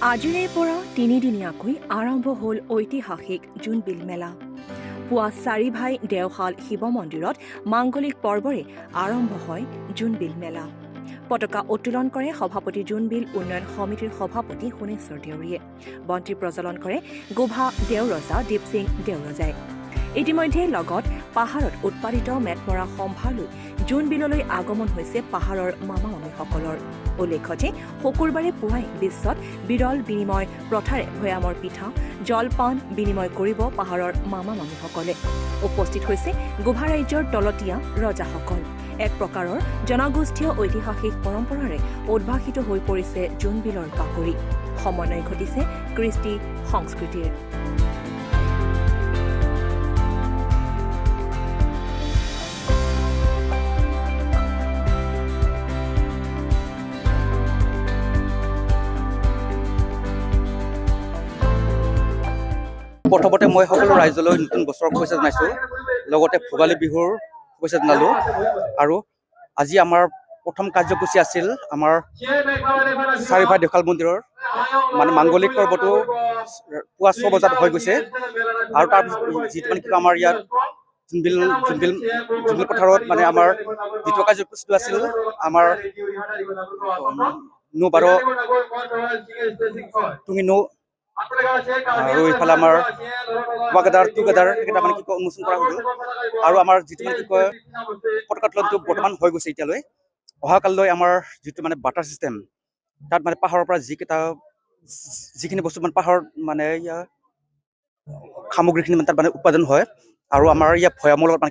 আজিৰে পৰা তিনিদিনীয়াকৈ আৰম্ভ হ'ল ঐতিহাসিক জোনবিল মেলা। পুৱা 4 ভাই দেওশাল শিৱ মন্দিৰত মাংগলিক পৰ্বৰে আৰম্ভ হয় জোনবিল মেলা। পতাকা উত্তোলন কৰে সভাপতি জোনবিল উন্নয়ন সমিতিৰ সভাপতি সোণেশ্বৰ দেউৰীয়ে। বন্তি প্ৰজ্বলন কৰে গোভা দেওৰজা দীপসিং দেওৰজাই। ইতিমধ্যে লগত পাহাৰত উৎপাদিত মেটমৰা সম্ভাৰ লৈ জোনবিললৈ আগমন হৈছে পাহাৰৰ মামা মামীসকলৰ। উল্লেখ্য যে শুকুৰবাৰে পুৱাই বিশ্বত বিৰল বিনিময় প্ৰথাৰে ভৈয়ামৰ পিঠা জলপান বিনিময় কৰিব পাহাৰৰ মামা মামীসকলে। উপস্থিত হৈছে গোভা ৰাজ্যৰ তলতীয়া ৰজাসকল। এক প্ৰকাৰৰ জনগোষ্ঠীয় ঐতিহাসিক পৰম্পৰাৰে উদ্ভাসিত হৈ পৰিছে জোনবিলৰ বাকৰি। সমন্বয় ঘটিছে কৃষ্টি সংস্কৃতিৰ। প্ৰথমতে মই সকলো ৰাইজলৈ নতুন বছৰৰ শুভেচ্ছা জনাইছোঁ, লগতে ভোগালী বিহুৰ শুভেচ্ছা জনালোঁ। আৰু আজি আমাৰ প্ৰথম কাৰ্যসূচী আছিল আমাৰ 4 ভাই দেওশাল মন্দিৰৰ মাংগলিক পৰ্বটো পুৱা 6 বজাত হৈ গৈছে। আৰু তাৰপিছত যিটো কি আমাৰ ইয়াত জোনবিল পথাৰত আমাৰ যিটো কাৰ্যসূচীটো আছিল আমাৰ নৌ 12 টুঙি নৌ আৰু এইফালে আমাৰ ৱাগাদাৰ টুগেদাৰ এইকেইটা উন্মোচন কৰা হ'ল। আৰু আমাৰ যিটো পতাকা উত্তোলনটো বৰ্তমান হৈ গৈছে এতিয়ালৈ। অহাকাললৈ আমাৰ যিটো বাটাৰ ছিষ্টেম, তাত পাহাৰৰ পৰা যিখিনি বস্তু পাহাৰত সামগ্ৰীখিনি তাত উৎপাদন হয়। আৰু আমাৰ ইয়াত ভৈয়ামৰ লগত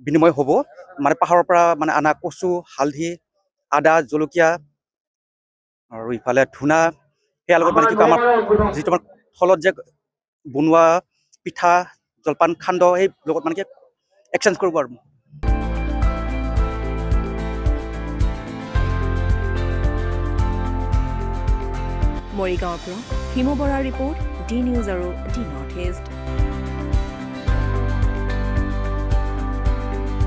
বিনিময় হ'ব। পাহাৰৰ পৰা আনা কচু, হালধি, আদা, জলকীয়া আৰু ইফালে ধূনা, সেয়াৰ লগত আমাৰ যিটো থলত যে বনোৱা পিঠা জলপান সান্দহ সেই লগত এক্সচেঞ্জ কৰিব আৰু। মৰিগাঁৱৰ পৰা হিমু বৰাৰ ৰিপৰ্ট, ডি নিউজ আৰু ডি নৰ্থ ইষ্ট।